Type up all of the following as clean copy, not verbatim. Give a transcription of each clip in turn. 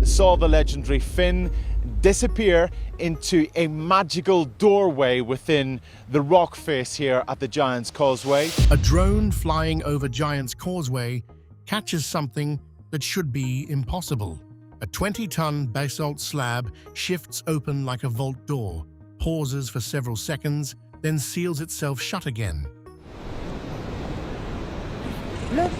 saw the legendary fin disappear into a magical doorway within the rock face here at the Giant's Causeway. A drone flying over Giant's Causeway catches something that should be impossible. A 20-ton basalt slab shifts open like a vault door, pauses for several seconds, then seals itself shut again. Look!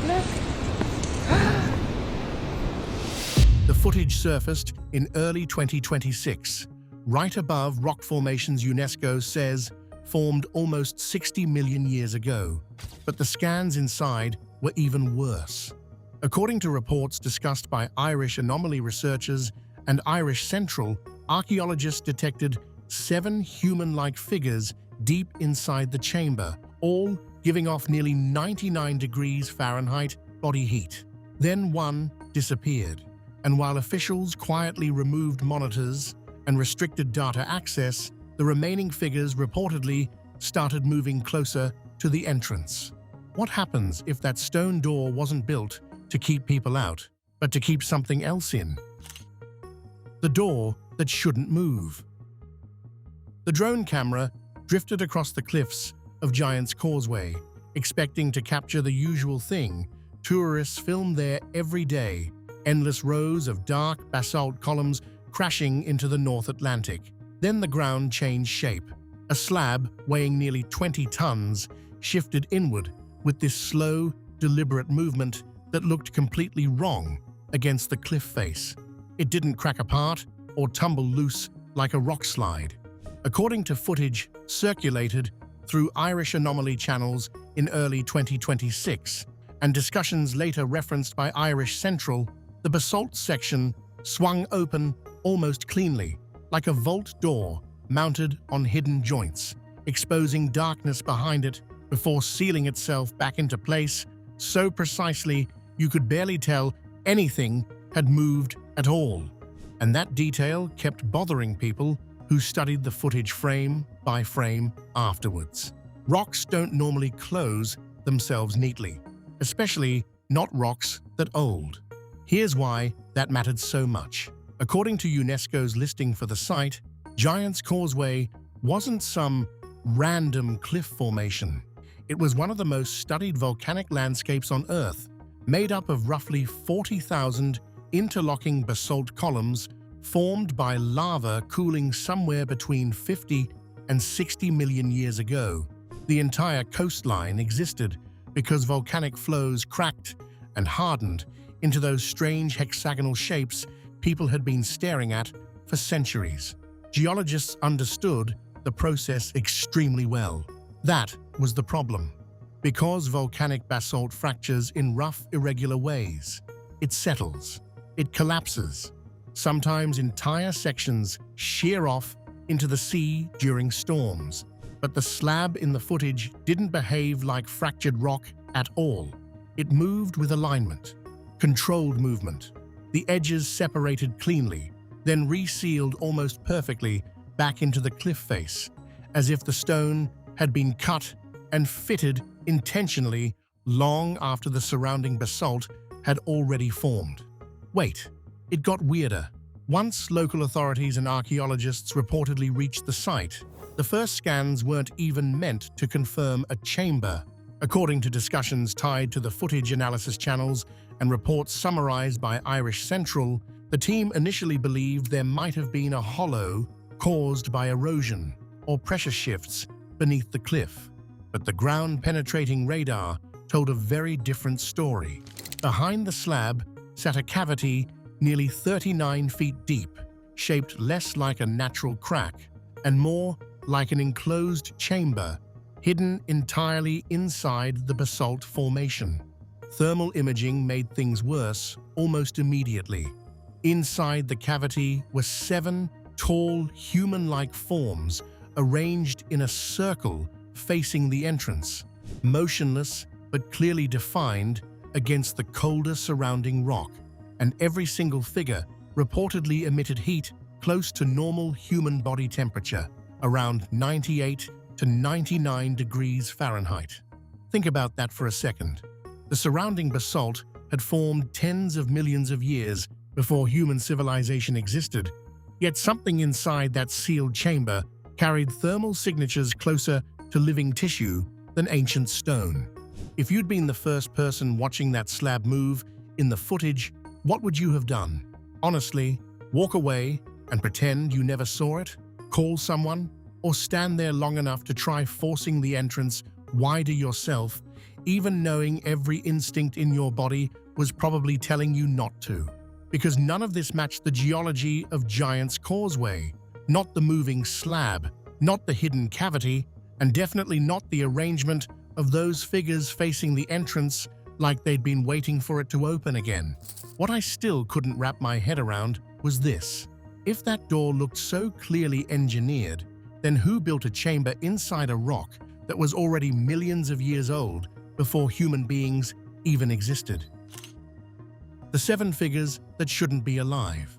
The footage surfaced in early 2026, right above rock formations UNESCO says formed almost 60 million years ago. But the scans inside were even worse. According to reports discussed by Irish anomaly researchers and IrishCentral, archaeologists detected 7 human-like figures deep inside the chamber, all giving off nearly 99 degrees Fahrenheit body heat. Then one disappeared, and while officials quietly removed monitors and restricted data access, the remaining figures reportedly started moving closer to the entrance. What happens if that stone door wasn't built to keep people out, but to keep something else in? The door that shouldn't move. The drone camera drifted across the cliffs of Giant's Causeway, expecting to capture the usual thing. Tourists film there every day, endless rows of dark basalt columns crashing into the North Atlantic. Then the ground changed shape. A slab weighing nearly 20 tons shifted inward with this slow, deliberate movement that looked completely wrong against the cliff face. It didn't crack apart or tumble loose like a rock slide. According to footage circulated through Irish anomaly channels in early 2026, and discussions later referenced by IrishCentral, the basalt section swung open almost cleanly, like a vault door mounted on hidden joints, exposing darkness behind it before sealing itself back into place so precisely you could barely tell anything had moved at all. And that detail kept bothering people who studied the footage frame by frame afterwards. Rocks don't normally close themselves neatly, especially not rocks that old. Here's why that mattered so much. According to UNESCO's listing for the site, Giant's Causeway wasn't some random cliff formation. It was one of the most studied volcanic landscapes on Earth, made up of roughly 40,000 interlocking basalt columns formed by lava cooling somewhere between 50 and 60 million years ago. The entire coastline existed because volcanic flows cracked and hardened into those strange hexagonal shapes people had been staring at for centuries. Geologists understood the process extremely well. That was the problem. Because volcanic basalt fractures in rough, irregular ways, it settles, it collapses. Sometimes entire sections shear off into the sea during storms. But the slab in the footage didn't behave like fractured rock at all. It moved with alignment, controlled movement. The edges separated cleanly, then resealed almost perfectly back into the cliff face, as if the stone had been cut and fitted intentionally long after the surrounding basalt had already formed. Wait, it got weirder. Once local authorities and archaeologists reportedly reached the site, the first scans weren't even meant to confirm a chamber. According to discussions tied to the footage analysis channels and reports summarized by IrishCentral, the team initially believed there might have been a hollow caused by erosion or pressure shifts beneath the cliff. But the ground-penetrating radar told a very different story. Behind the slab sat a cavity nearly 39 feet deep, shaped less like a natural crack and more like an enclosed chamber hidden entirely inside the basalt formation. Thermal imaging made things worse almost immediately. Inside the cavity were 7 tall, human-like forms arranged in a circle facing the entrance, motionless but clearly defined against the colder surrounding rock, and every single figure reportedly emitted heat close to normal human body temperature, around 98 to 99 degrees Fahrenheit. Think about that for a second. The surrounding basalt had formed tens of millions of years before human civilization existed, yet something inside that sealed chamber carried thermal signatures closer to living tissue than ancient stone. If you'd been the first person watching that slab move in the footage, what would you have done? Honestly, walk away and pretend you never saw it? Call someone? Or stand there long enough to try forcing the entrance wider yourself, even knowing every instinct in your body was probably telling you not to? Because none of this matched the geology of Giant's Causeway, not the moving slab, not the hidden cavity, and definitely not the arrangement of those figures facing the entrance like they'd been waiting for it to open again. What I still couldn't wrap my head around was this. If that door looked so clearly engineered, then who built a chamber inside a rock that was already millions of years old before human beings even existed? The 7 figures that shouldn't be alive.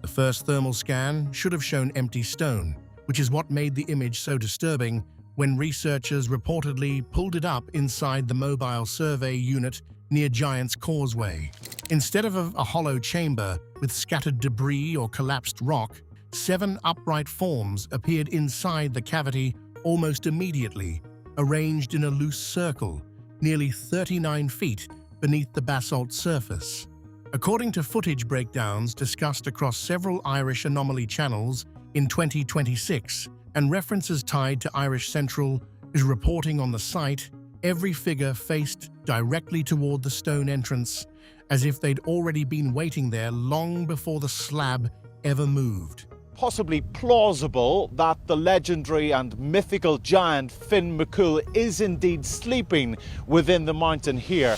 The first thermal scan should have shown empty stone, which is what made the image so disturbing when researchers reportedly pulled it up inside the mobile survey unit near Giant's Causeway. Instead of a hollow chamber with scattered debris or collapsed rock, 7 upright forms appeared inside the cavity almost immediately, arranged in a loose circle, nearly 39 feet beneath the basalt surface. According to footage breakdowns discussed across several Irish anomaly channels in 2026 and references tied to IrishCentral is reporting on the site, every figure faced directly toward the stone entrance, as if they'd already been waiting there long before the slab ever moved. Possibly plausible that the legendary and mythical giant Finn McCool is indeed sleeping within the mountain here.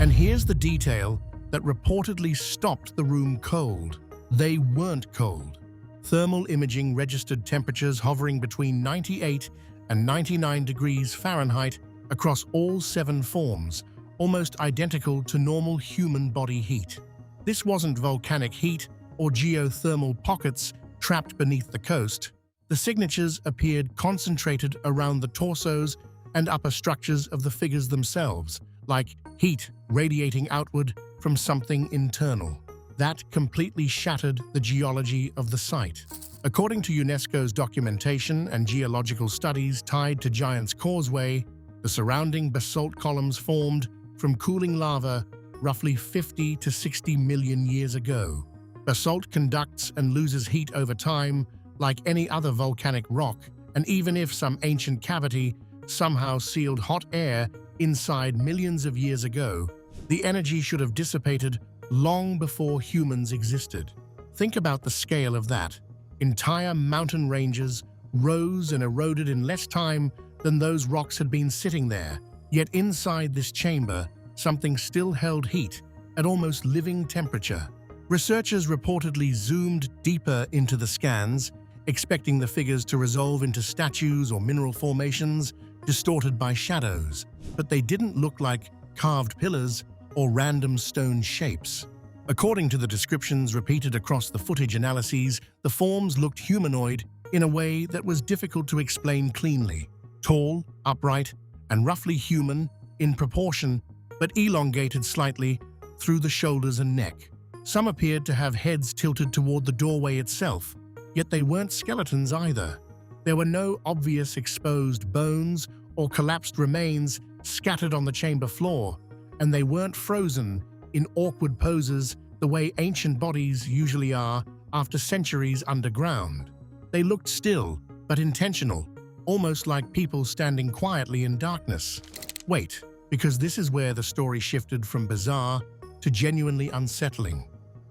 And here's the detail that reportedly stopped the room cold. They weren't cold. Thermal imaging registered temperatures hovering between 98 and 99 degrees Fahrenheit across all 7 forms, almost identical to normal human body heat. This wasn't volcanic heat or geothermal pockets trapped beneath the coast. The signatures appeared concentrated around the torsos and upper structures of the figures themselves, like heat radiating outward from something internal. That completely shattered the geology of the site. According to UNESCO's documentation and geological studies tied to Giant's Causeway, the surrounding basalt columns formed from cooling lava roughly 50 to 60 million years ago. Basalt conducts and loses heat over time like any other volcanic rock, and even if some ancient cavity somehow sealed hot air inside millions of years ago, the energy should have dissipated long before humans existed. Think about the scale of that. Entire mountain ranges rose and eroded in less time than those rocks had been sitting there. Yet inside this chamber, something still held heat at almost living temperature. Researchers reportedly zoomed deeper into the scans, expecting the figures to resolve into statues or mineral formations distorted by shadows, but they didn't look like carved pillars or random stone shapes. According to the descriptions repeated across the footage analyses, the forms looked humanoid in a way that was difficult to explain cleanly. Tall, upright, and roughly human in proportion, but elongated slightly through the shoulders and neck. Some appeared to have heads tilted toward the doorway itself, yet they weren't skeletons either. There were no obvious exposed bones or collapsed remains scattered on the chamber floor, and they weren't frozen in awkward poses the way ancient bodies usually are after centuries underground. They looked still, but intentional, almost like people standing quietly in darkness. Wait, because this is where the story shifted from bizarre to genuinely unsettling.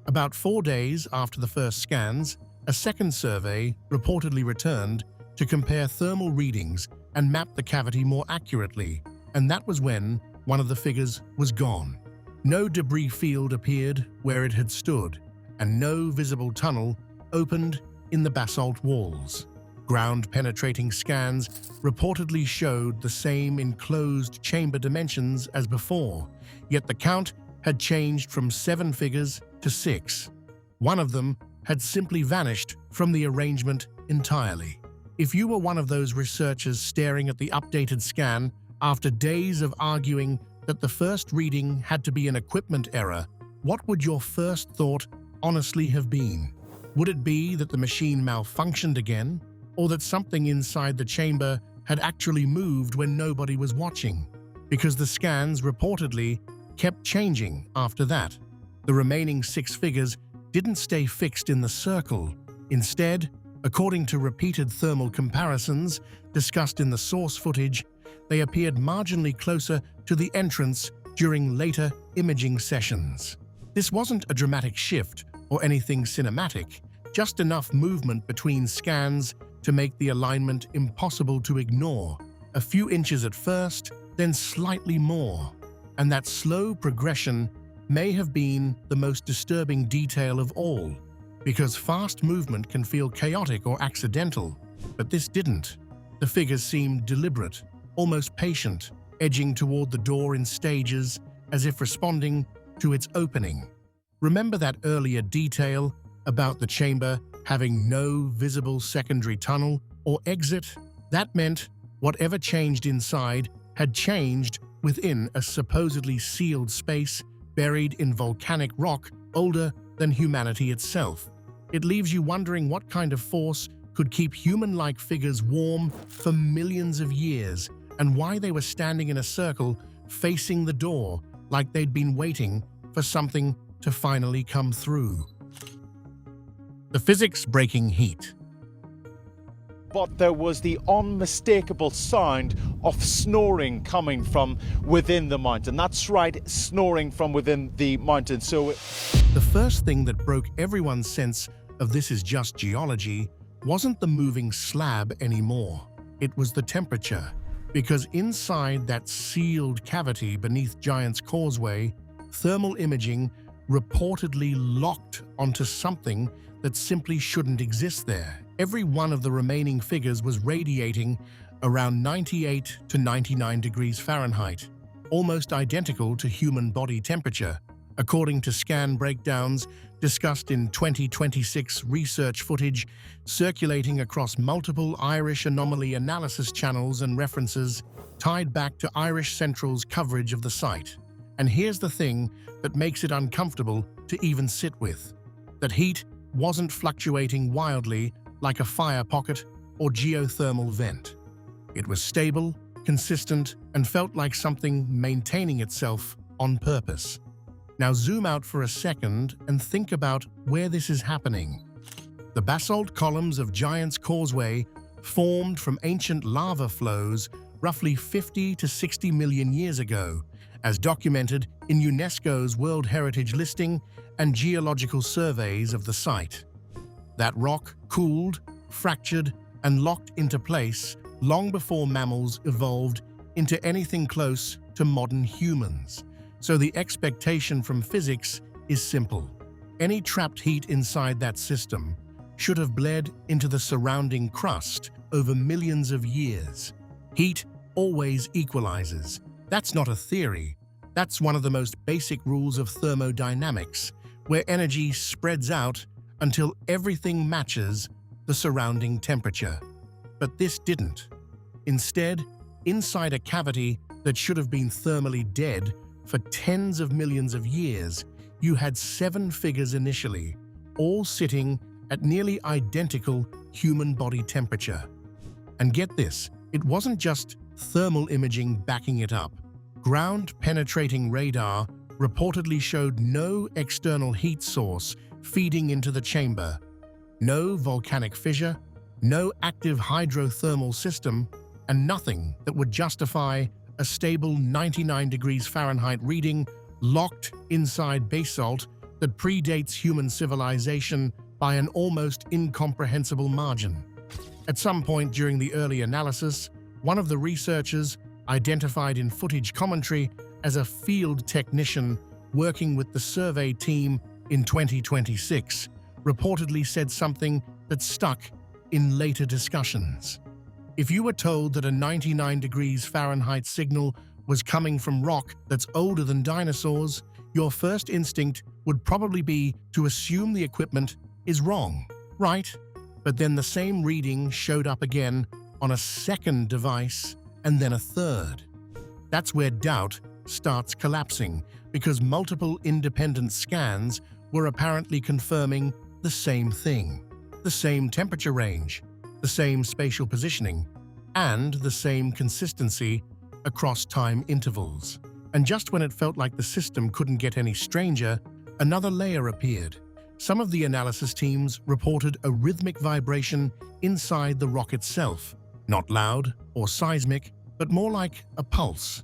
About 4 days after the first scans, a second survey reportedly returned to compare thermal readings and map the cavity more accurately, and that was when one of the figures was gone. No debris field appeared where it had stood, and no visible tunnel opened in the basalt walls. Ground-penetrating scans reportedly showed the same enclosed chamber dimensions as before, yet the count had changed from 7 figures to 6. One of them had simply vanished from the arrangement entirely. If you were one of those researchers staring at the updated scan after days of arguing that the first reading had to be an equipment error, what would your first thought honestly have been? Would it be that the machine malfunctioned again, or that something inside the chamber had actually moved when nobody was watching? Because the scans reportedly kept changing after that. The remaining 6 figures didn't stay fixed in the circle. Instead, according to repeated thermal comparisons discussed in the source footage, they appeared marginally closer to the entrance during later imaging sessions. This wasn't a dramatic shift or anything cinematic, just enough movement between scans to make the alignment impossible to ignore. A few inches at first, then slightly more. And that slow progression may have been the most disturbing detail of all, because fast movement can feel chaotic or accidental, but this didn't. The figures seemed deliberate, almost patient, edging toward the door in stages as if responding to its opening. Remember that earlier detail about the chamber having no visible secondary tunnel or exit? That meant whatever changed inside had changed within a supposedly sealed space buried in volcanic rock older than humanity itself. It leaves you wondering what kind of force could keep human-like figures warm for millions of years, and why they were standing in a circle facing the door like they'd been waiting for something to finally come through. The physics-breaking heat. But there was the unmistakable sound of snoring coming from within the mountain. That's right, snoring from within the mountain. So the first thing that broke everyone's sense of this is just geology wasn't the moving slab anymore. It was the temperature, because inside that sealed cavity beneath Giant's Causeway, thermal imaging reportedly locked onto something that simply shouldn't exist there. Every one of the remaining figures was radiating around 98 to 99 degrees Fahrenheit, almost identical to human body temperature, according to scan breakdowns discussed in 2026 research footage circulating across multiple Irish anomaly analysis channels and references tied back to IrishCentral's coverage of the site. And here's the thing that makes it uncomfortable to even sit with: that heat wasn't fluctuating wildly like a fire pocket or geothermal vent. It was stable, consistent, and felt like something maintaining itself on purpose. Now zoom out for a second and think about where this is happening. The basalt columns of Giant's Causeway formed from ancient lava flows roughly 50 to 60 million years ago, as documented in UNESCO's World Heritage listing and geological surveys of the site. That rock cooled, fractured, and locked into place long before mammals evolved into anything close to modern humans. So the expectation from physics is simple. Any trapped heat inside that system should have bled into the surrounding crust over millions of years. Heat always equalizes. That's not a theory. That's one of the most basic rules of thermodynamics, where energy spreads out until everything matches the surrounding temperature. But this didn't. Instead, inside a cavity that should have been thermally dead for tens of millions of years, you had 7 figures initially, all sitting at nearly identical human body temperature. And get this, it wasn't just thermal imaging backing it up. Ground-penetrating radar reportedly showed no external heat source feeding into the chamber, no volcanic fissure, no active hydrothermal system, and nothing that would justify a stable 99 degrees Fahrenheit reading locked inside basalt that predates human civilization by an almost incomprehensible margin. At some point during the early analysis, one of the researchers, identified in footage commentary as a field technician working with the survey team in 2026, reportedly said something that stuck in later discussions. If you were told that a 99 degrees Fahrenheit signal was coming from rock that's older than dinosaurs, your first instinct would probably be to assume the equipment is wrong, right? But then the same reading showed up again on a second device and then a third. That's where doubt starts collapsing because multiple independent scans were apparently confirming the same thing. The same temperature range, the same spatial positioning, and the same consistency across time intervals. And just when it felt like the system couldn't get any stranger, another layer appeared. Some of the analysis teams reported a rhythmic vibration inside the rock itself, not loud or seismic, but more like a pulse.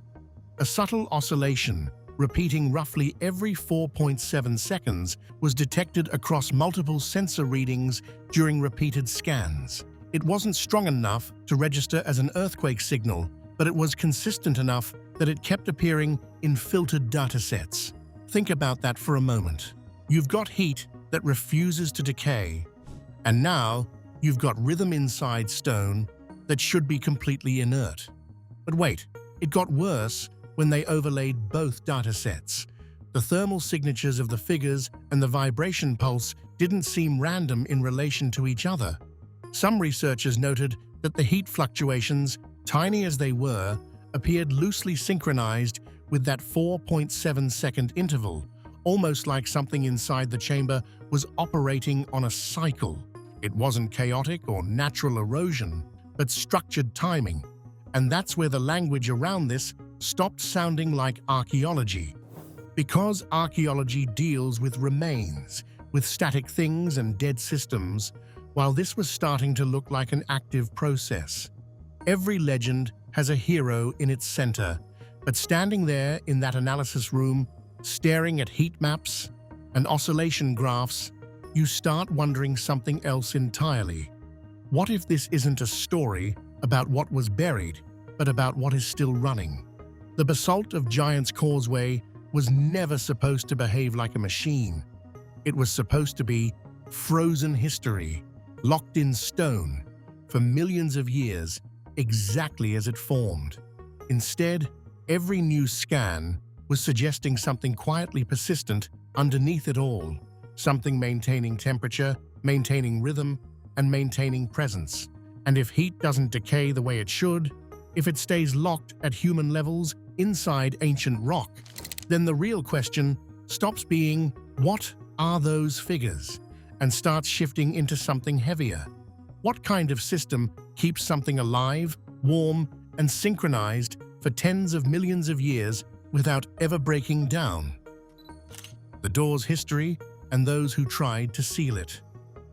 A subtle oscillation, repeating roughly every 4.7 seconds, was detected across multiple sensor readings during repeated scans. It wasn't strong enough to register as an earthquake signal, but it was consistent enough that it kept appearing in filtered datasets. Think about that for a moment. You've got heat that refuses to decay, and now you've got rhythm inside stone that should be completely inert. But wait, it got worse when they overlaid both datasets. The thermal signatures of the figures and the vibration pulse didn't seem random in relation to each other. Some researchers noted that the heat fluctuations, tiny as they were, appeared loosely synchronized with that 4.7-second interval, almost like something inside the chamber was operating on a cycle. It wasn't chaotic or natural erosion, but structured timing. And that's where the language around this stopped sounding like archaeology. Because archaeology deals with remains, with static things and dead systems, while this was starting to look like an active process. Every legend has a hero in its center, but standing there in that analysis room, staring at heat maps and oscillation graphs, you start wondering something else entirely. What if this isn't a story about what was buried, but about what is still running? The basalt of Giant's Causeway was never supposed to behave like a machine. It was supposed to be frozen history, locked in stone, for millions of years, exactly as it formed. Instead, every new scan was suggesting something quietly persistent underneath it all, something maintaining temperature, maintaining rhythm, and maintaining presence. And if heat doesn't decay the way it should, if it stays locked at human levels inside ancient rock, then the real question stops being, what are those figures? And starts shifting into something heavier. What kind of system keeps something alive, warm, and synchronized for tens of millions of years without ever breaking down? The door's history and those who tried to seal it.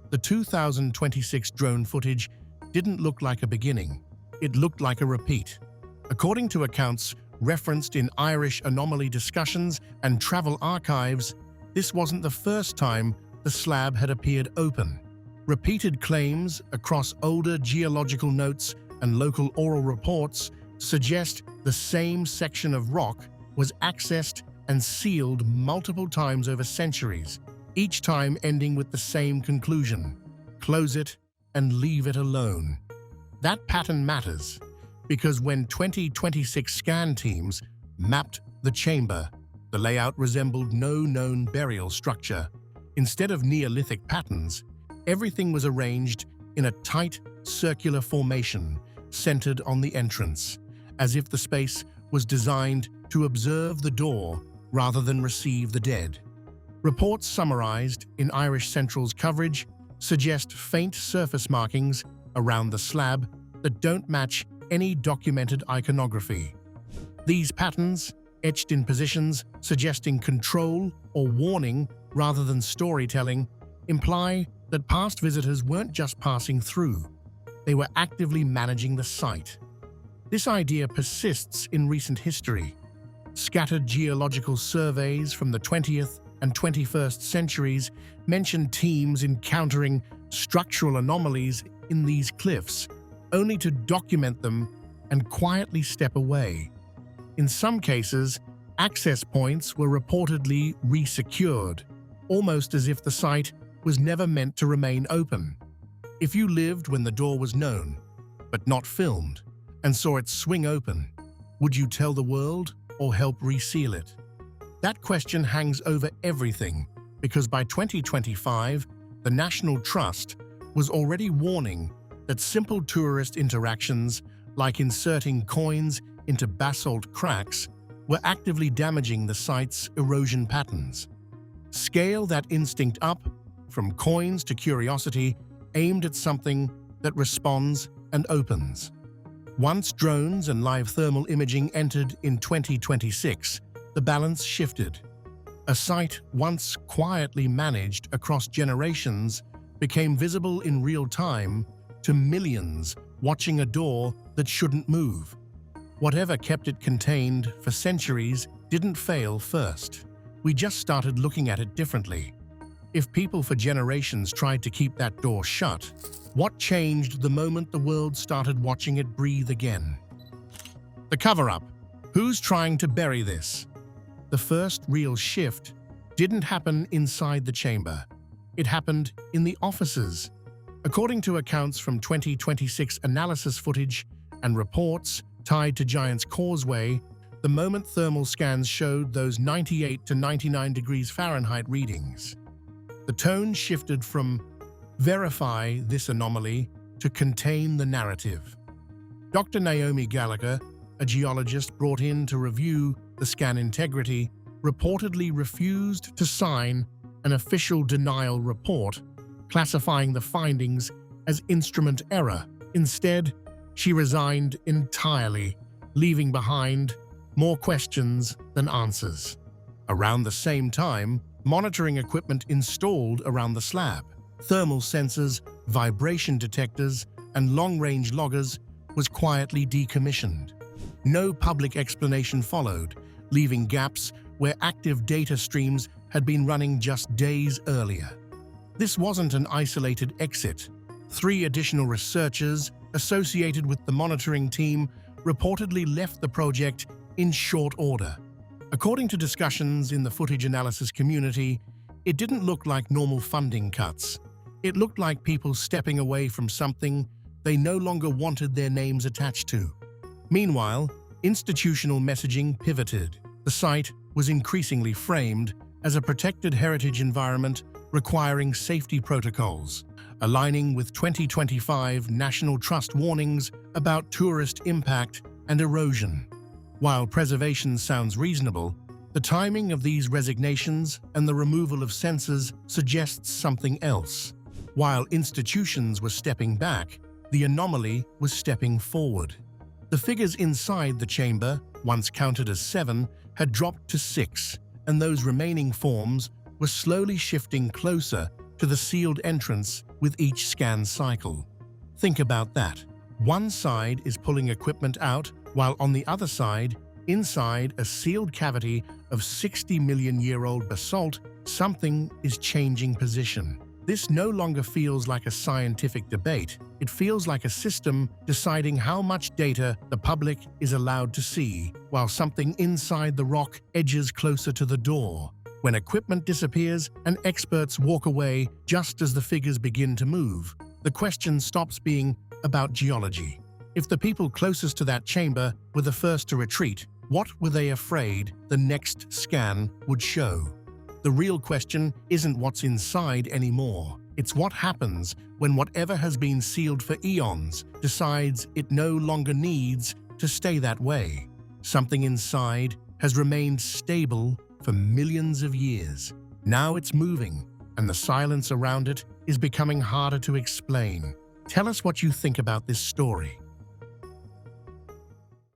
The 2026 drone footage didn't look like a beginning. It looked like a repeat. According to accounts referenced in Irish anomaly discussions and travel archives, this wasn't the first time the slab had appeared open. Repeated claims across older geological notes and local oral reports suggest the same section of rock was accessed and sealed multiple times over centuries, each time ending with the same conclusion: close it and leave it alone. That pattern matters, because when 2026 scan teams mapped the chamber, the layout resembled no known burial structure. Instead of Neolithic patterns, everything was arranged in a tight, circular formation centered on the entrance, as if the space was designed to observe the door rather than receive the dead. Reports summarized in IrishCentral's coverage suggest faint surface markings around the slab that don't match any documented iconography. These patterns, etched in positions suggesting control or warning rather than storytelling, imply that past visitors weren't just passing through, they were actively managing the site. This idea persists in recent history. Scattered geological surveys from the 20th and 21st centuries mention teams encountering structural anomalies in these cliffs, only to document them and quietly step away. In some cases, access points were reportedly re-secured, almost as if the site was never meant to remain open. If you lived when the door was known, but not filmed, and saw it swing open, would you tell the world or help reseal it? That question hangs over everything, because by 2025, the National Trust was already warning that simple tourist interactions, like inserting coins into basalt cracks, were actively damaging the site's erosion patterns. Scale that instinct up, from coins to curiosity, aimed at something that responds and opens. Once drones and live thermal imaging entered in 2026, the balance shifted. A site once quietly managed across generations became visible in real time to millions watching a door that shouldn't move. Whatever kept it contained for centuries didn't fail first. We just started looking at it differently. If people for generations tried to keep that door shut, what changed the moment the world started watching it breathe again? The cover-up. Who's trying to bury this? The first real shift didn't happen inside the chamber. It happened in the offices. According to accounts from 2026 analysis footage and reports tied to Giant's Causeway, the moment thermal scans showed those 98 to 99 degrees Fahrenheit readings. The tone shifted from verify this anomaly to contain the narrative. Dr. Naomi Gallagher, a geologist brought in to review the scan integrity, reportedly refused to sign an official denial report classifying the findings as instrument error. Instead, she resigned entirely, leaving behind more questions than answers. Around the same time, monitoring equipment installed around the slab, thermal sensors, vibration detectors, and long-range loggers was quietly decommissioned. No public explanation followed, leaving gaps where active data streams had been running just days earlier. This wasn't an isolated exit. 3 additional researchers associated with the monitoring team reportedly left the project in short order. According to discussions in the footage analysis community, it didn't look like normal funding cuts. It looked like people stepping away from something they no longer wanted their names attached to. Meanwhile, institutional messaging pivoted. The site was increasingly framed as a protected heritage environment requiring safety protocols, aligning with 2025 National Trust warnings about tourist impact and erosion. While preservation sounds reasonable, the timing of these resignations and the removal of sensors suggests something else. While institutions were stepping back, the anomaly was stepping forward. The figures inside the chamber, once counted as 7, had dropped to 6, and those remaining forms were slowly shifting closer to the sealed entrance with each scan cycle. Think about that. One side is pulling equipment out, while on the other side, inside a sealed cavity of 60-million-year-old basalt, something is changing position. This no longer feels like a scientific debate. It feels like a system deciding how much data the public is allowed to see, while something inside the rock edges closer to the door. When equipment disappears and experts walk away just as the figures begin to move, the question stops being about geology. If the people closest to that chamber were the first to retreat, what were they afraid the next scan would show? The real question isn't what's inside anymore. It's what happens when whatever has been sealed for eons decides it no longer needs to stay that way. Something inside has remained stable for millions of years. Now it's moving, and the silence around it is becoming harder to explain. Tell us what you think about this story.